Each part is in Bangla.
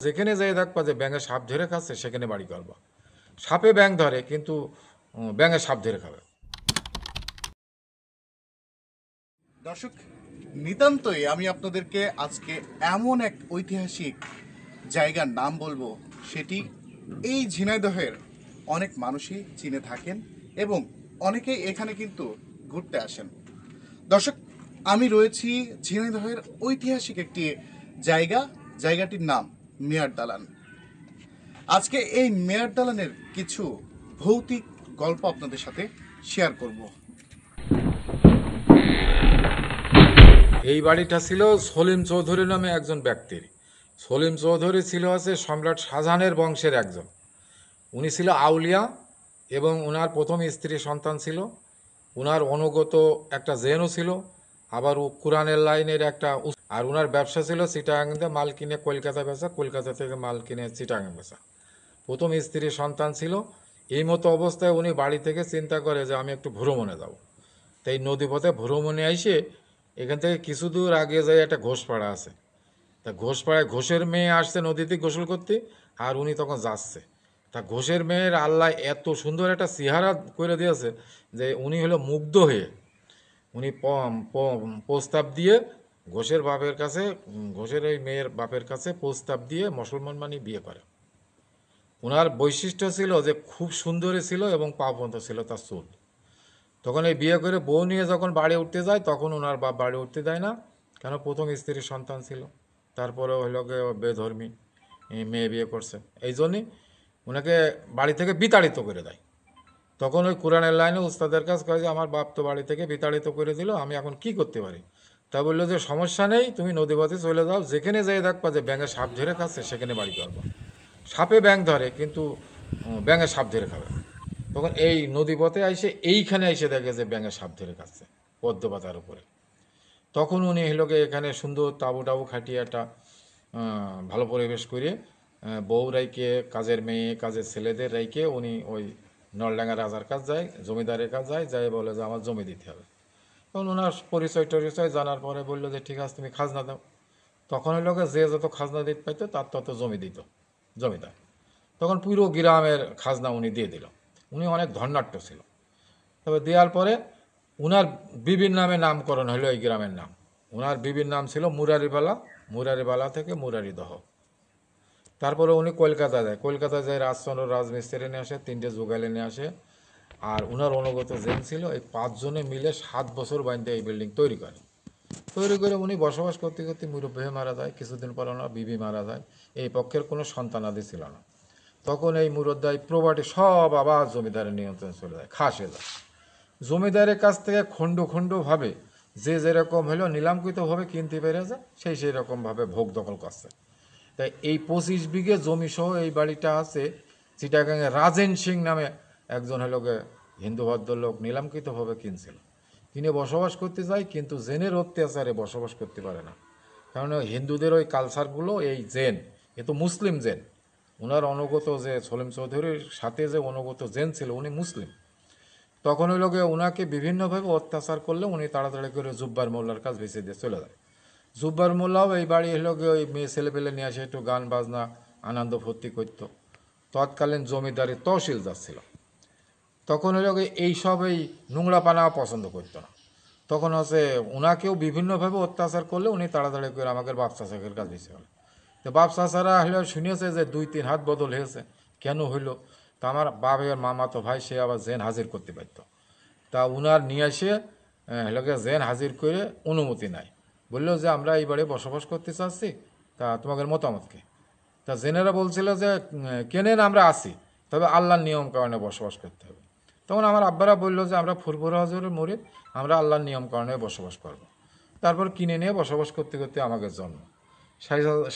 যেখানে যাই দেখবা যে ব্যাঙে সাপ ধরে খাচ্ছে সেখানে বাড়ি করবা। সাপে ব্যাঙ ধরে কিন্তু ব্যাঙে সাপ ধরে খাবে। দর্শক, নিতান্তই আমি আপনাদেরকে আজকে এমন এক ঐতিহাসিক জায়গার নাম বলবো, সেটি এই ঝিনাইদহের অনেক মানুষই চিনে থাকেন এবং অনেকেই এখানে কিন্তু ঘুরতে আসেন। দর্শক, আমি রয়েছি ঝিনাইদহের ঐতিহাসিক একটি জায়গাটির নাম মেয়ার দালান। আজকে এই মেয়ার দালানের কিছু ভৌতিক গল্প আপনাদের সাথে শেয়ার করব। এই বাড়িটা ছিল সলিম চৌধুরী নামে একজন ব্যক্তির। সলিম চৌধুরী ছিল সম্রাট শাহজাহানের বংশের একজন। উনি ছিল আউলিয়া এবং ওনার প্রথম স্ত্রী সন্তান ছিল। ওনার অনুগত একটা জেনও ছিল, আবার কোরআনের লাইনের একটা আর ওনার ব্যবসা ছিল চিটাগাং থেকে মাল কিনে কলকাতা বেচা, কলকাতা থেকে মাল কিনে চিটাগাং বেচা। প্রথম স্ত্রীর সন্তান ছিল। এই মতো অবস্থায় উনি বাড়ি থেকে চিন্তা করে যে আমি একটু ভ্রমণে যাব। তাই নদীপথে ভ্রমণে এসে এখান থেকে কিছু দূর আগে যাই একটা ঘোষপাড়া আছে। তা ঘোষপাড়ায় ঘোষের মেয়ে আসছে নদীতে গোসল করতে, আর উনি তখন যাচ্ছে। তা ঘোষের মেয়ের আল্লাহ এত সুন্দর একটা চেহারা করে দিয়েছে যে উনি হলো মুগ্ধ হয়ে উনি প্রস্তাব দিয়ে ঘোষের বাপের কাছে, ঘোষের ওই মেয়ের বাপের কাছে প্রস্তাব দিয়ে মুসলমান মানি বিয়ে করে। ওনার বৈশিষ্ট্য ছিল যে খুব সুন্দরী ছিল এবং পাপন্ত ছিল তার চুল। তখন এই বিয়ে করে বউ নিয়ে যখন বাড়ি উঠতে যায় তখন ওনার বাপ বাড়ি উঠতে দেয় না, কেন প্রথম স্ত্রীর সন্তান ছিল। তারপরে হইল গিয়ে বেধর্মী মেয়ে বিয়ে করছে, এই জন্যই ওনাকে বাড়ি থেকে বিতাড়িত করে দেয়। তখন ওই কোরআনের লাইনে উস্তাদের কাছে কয় যে আমার বাপ তো বাড়ি থেকে বিতাড়িত করে দিল, আমি এখন কি করতে পারি। তা বললো যে সমস্যা নেই, তুমি নদীপথে চলে যাও, যেখানে যেয়ে দেখবা যে ব্যাঙে সাপ ধরে খাচ্ছে সেখানে বাড়ি করবা। সাপে ব্যাঙ ধরে কিন্তু ব্যাঙে সাপ ধরে খাবে। তখন এই নদীপথে আইসে এইখানে এসে দেখে যে ব্যাঙে সাপ ধরে খাচ্ছে পদ্মপাতার উপরে। তখন উনি হলোকে এখানে সুন্দর তাবু টাবু খাটিয়ে একটা ভালো পরিবেশ করে বউ রাইকে, কাজের মেয়ে কাজের ছেলেদের রাইকে উনি ওই নলডাঙ্গা রাজার কাজ যায়, জমিদারের কাজ যায়, যাই বলে যে আমার জমি দিতে হবে। তখন ওনার পরিচয় টরিচয় জানার পরে বললো যে ঠিক আছে তুমি খাজনা দাও। তখন ওই লোকে যে যত খাজনা দিতে পাইতো তার তত জমি দিত জমিদার। তখন পুরো গ্রামের খাজনা উনি দিয়ে দিল। উনি অনেক ধন্যাঢ্য ছিল। তবে দেওয়ার পরে উনার বিবির নামে নামকরণ হলো এই গ্রামের নাম। উনার বিবির নাম ছিল মুরারিবালা, মুরারিবালা থেকে মুরারিদহ। তারপরে উনি কলকাতা যায়, কলকাতা যায় রাজচন্দ্র রাজমিস্ত্রি নিয়ে আসে, 3টে যুগালি নিয়ে আসে। আর উনার অনুগত জেন ছিল, এই 5 জনে মিলে 7 বছর বান্ধে এই বিল্ডিং তৈরি করে। তৈরি করে উনি বসবাস করতে করতে মুরব্বী হয়ে মারা যায়। কিছুদিন পর ওনার বিবি মারা যায়। এই পক্ষের কোনো সন্তানাদি ছিল না। তখন এই মুরদ্দাই প্রপার্টি সব আবার জমিদারের নিয়ন্ত্রণে চলে যায়, খাস হয়ে যায়। জমিদারের কাছ থেকে খণ্ড খণ্ডভাবে যে যেরকম হলো নিলামকৃতভাবে কিনতে পেরেছে সেই রকমভাবে ভোগ দখল করছে। তাই এই 25 বিঘে জমি সহ এই বাড়িটা আছে চিটাগাংয়ে রাজেন সিং নামে একজন হলো হিন্দু ভদ্রলোক নিলামকৃতভাবে কিনছিল। কিনে বসবাস করতে যায়, কিন্তু জেনের অত্যাচারে বসবাস করতে পারে না। কারণ হিন্দুদের ওই কালচারগুলো, এই জেন এ তো মুসলিম জেন। ওনার অনুগত যে সলিম চৌধুরীর সাথে যে অনুগত জেন ছিল উনি মুসলিম। তখন ওই লোকে ওনাকে বিভিন্নভাবে অত্যাচার করলে উনি তাড়াতাড়ি করে জুব্বার মোল্লার কাজ বেঁচে দিয়ে চলে যায়। জুব্বার মোল্লাও এই বাড়ি হলো গিয়ে ওই মেয়ে ছেলেপেলে নিয়ে আসে, একটু গান বাজনা আনন্দ ফুর্তি করতো। তৎকালীন জমিদারি তহসিল যাচ্ছিল। তখন হলো এইসব এই নোংরা পানা পছন্দ করতো না। তখন ওনাকেও বিভিন্নভাবে অত্যাচার করলে উনি তাড়াতাড়ি করে আমাদের বাপ চাষাকের কাজ বেঁচে হলো। তো বাপ চাষারা হলে শুনিয়েছে যে 2-3 হাত বদল হয়েছে, কেন হইলো। তা আমার বাপের মামা তো ভাই সে আবার জেন হাজির করতে পারতো। তা উনার নিয়ে এসে হলোকে জেন হাজির করে অনুমতি নেয়। বললো যে আমরা এই বাড়ি বসবাস করতে চাচ্ছি, তা তোমাদের মতামত কি। তা জেনেরা বলছিল যে কেনেন আমরা আসি, তবে আল্লাহর নিয়ম কারণে বসবাস করতে হবে। তখন আমার আব্বারা বললো যে আমরা ফুরফুরা হজরের মরিদ, আমরা আল্লাহর নিয়ম কারণে বসবাস করব। তারপর কিনে নিয়ে বসবাস করতে করতে আমাদের জন্ম।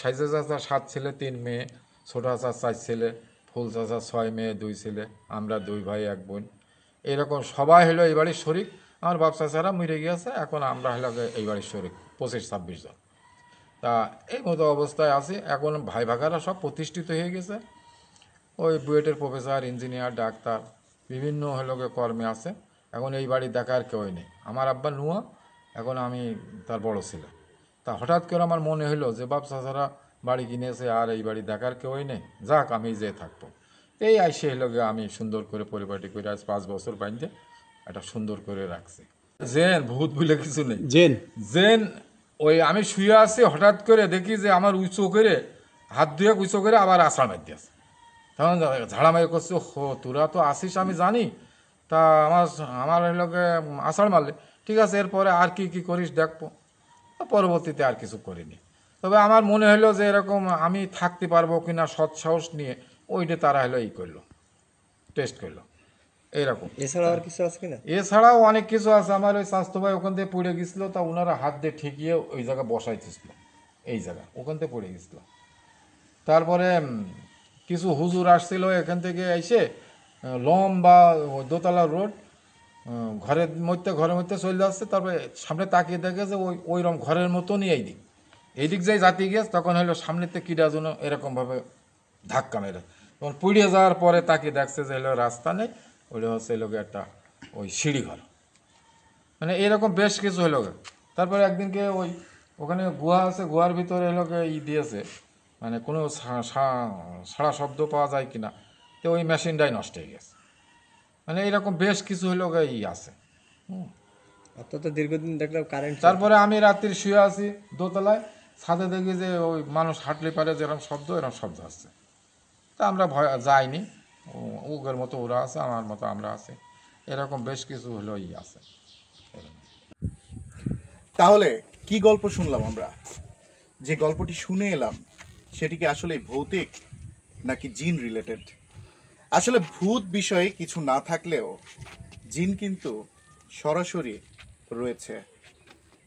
সাইজা চাচার 7 ছেলে 3 মেয়ে, ছোটো চাচার 4 ছেলে, ফুল চাচার 6 মেয়ে 2 ছেলে, আমরা 2 ভাই 1 বোন। এরকম সবাই হলো এই বাড়ির শরিক। আমার বাপ চাচারা মরে গিয়েছে, এখন আমরা হলো এই বাড়ির শরিক 25-26 জন। তা এই মতো অবস্থায় আছে। এখন ভাই ভাগারা সব প্রতিষ্ঠিত হয়ে গেছে, ওই বুয়েটের প্রফেসর, ইঞ্জিনিয়ার, ডাক্তার বিভিন্ন হলো কর্মে আছে। এখন এই বাড়ি দেখার কেউই নেই। আমার আব্বা নুয়া, এখন আমি তার বড় ছেলে। তা হঠাৎ করে আমার মনে হলো যে বাপ চাচারা বাড়ি কিনেছে, আর এই বাড়ি দেখার কেউই নেই, যাক আমি যে থাকবো। এই আইসে হলো গিয়ে আমি সুন্দর করে পরিপাটি করে আজ 5 বছর বাইন্দে এটা সুন্দর করে রাখছি। জেন ভূত বলে কিছু নেই। জেন জেন ওই আমি শুয়ে আছি, হঠাৎ করে দেখি যে আমার উঁচু করে হাত ধুয়ে উঁচু করে আবার আষাঢ় মার দিয়েছে। তখন ঝাড়ামাই করছে, হো তোরা তো আসিস আমি জানি, তা আমার আমার লোকে আষাঢ় মারলে ঠিক আছে, এরপরে আর কি কি করিস দেখবো। পরবর্তীতে আর কিছু করিনি। তবে আমার মনে হলো যে এরকম আমি থাকতে পারবো কিনা সৎসাহস নিয়ে ওইটা তারা হলো ই করলো, টেস্ট করলো এইরকম। এছাড়া আর কিছু আছে কিনা? এছাড়াও অনেক কিছু আছে। আমার ওই স্বাস্থ্য ভাই ওখান থেকে পড়ে গেছিলো, তা ওনারা হাত দিয়ে ঠেকিয়ে ওই জায়গা বসাইতেছিল, এই জায়গা ওখান থেকে পড়ে গেছিলো। তারপরে কিছু হুজুর আসছিল এখান থেকে এসে লম্বা দোতলা রোড, ঘরের মধ্যে চলে যাচ্ছে। তারপরে সামনে তাকিয়ে দেখে যে ওইরকম ঘরের মতনই এই দিক যাই জাতি গেছে, তখন হলো সামনেতে কিরা যেন এরকমভাবে ধাক্কা মেরে, তখন পুড়িয়ে যাওয়ার পরে তাকিয়ে দেখছে যে হলো রাস্তা নেই, ওইটা হচ্ছে এলোকে একটা ওই সিঁড়িঘর, মানে এরকম বেশ কিছু হলো। তারপরে একদিনকে ওখানে গুহা আছে, গুহার ভিতরে এলোকে দিয়েছে, মানে কোনো সাড়া শব্দ পাওয়া যায় কিনা, তো ওই মেশিনটাই নষ্ট হয়ে গেছে। মানে এরকম বেশ কিছু হলো আছে। আপনার তো দীর্ঘদিন দেখলাম কারেন্ট। তারপরে আমি রাত্রি শুয়ে আছি দোতলায়, ছাদে দেখি যে ওই মানুষ হাঁটলে পারে যেরকম এরকম শব্দ আসছে। তা আমরা ভয় যাইনি, ওদের মতো ওরা আছে, আমার মতো আমরা আছি, এরকম বেশ কিছু হলো আছে। তাহলে কি গল্প শুনলাম আমরা? যে গল্পটি শুনে এলাম সেটি কি আসলে ভৌতিক নাকি জিন রিলেটেড? আসলে ভূত বিষয়ে কিছু না থাকলেও জিন কিন্তু সরাসরি রয়েছে।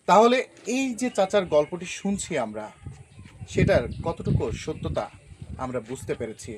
তাহলে এই যে চাচার গল্পটি শুনছি আমরা, সেটার কতটুকু সত্যতা আমরা বুঝতে পেরেছি।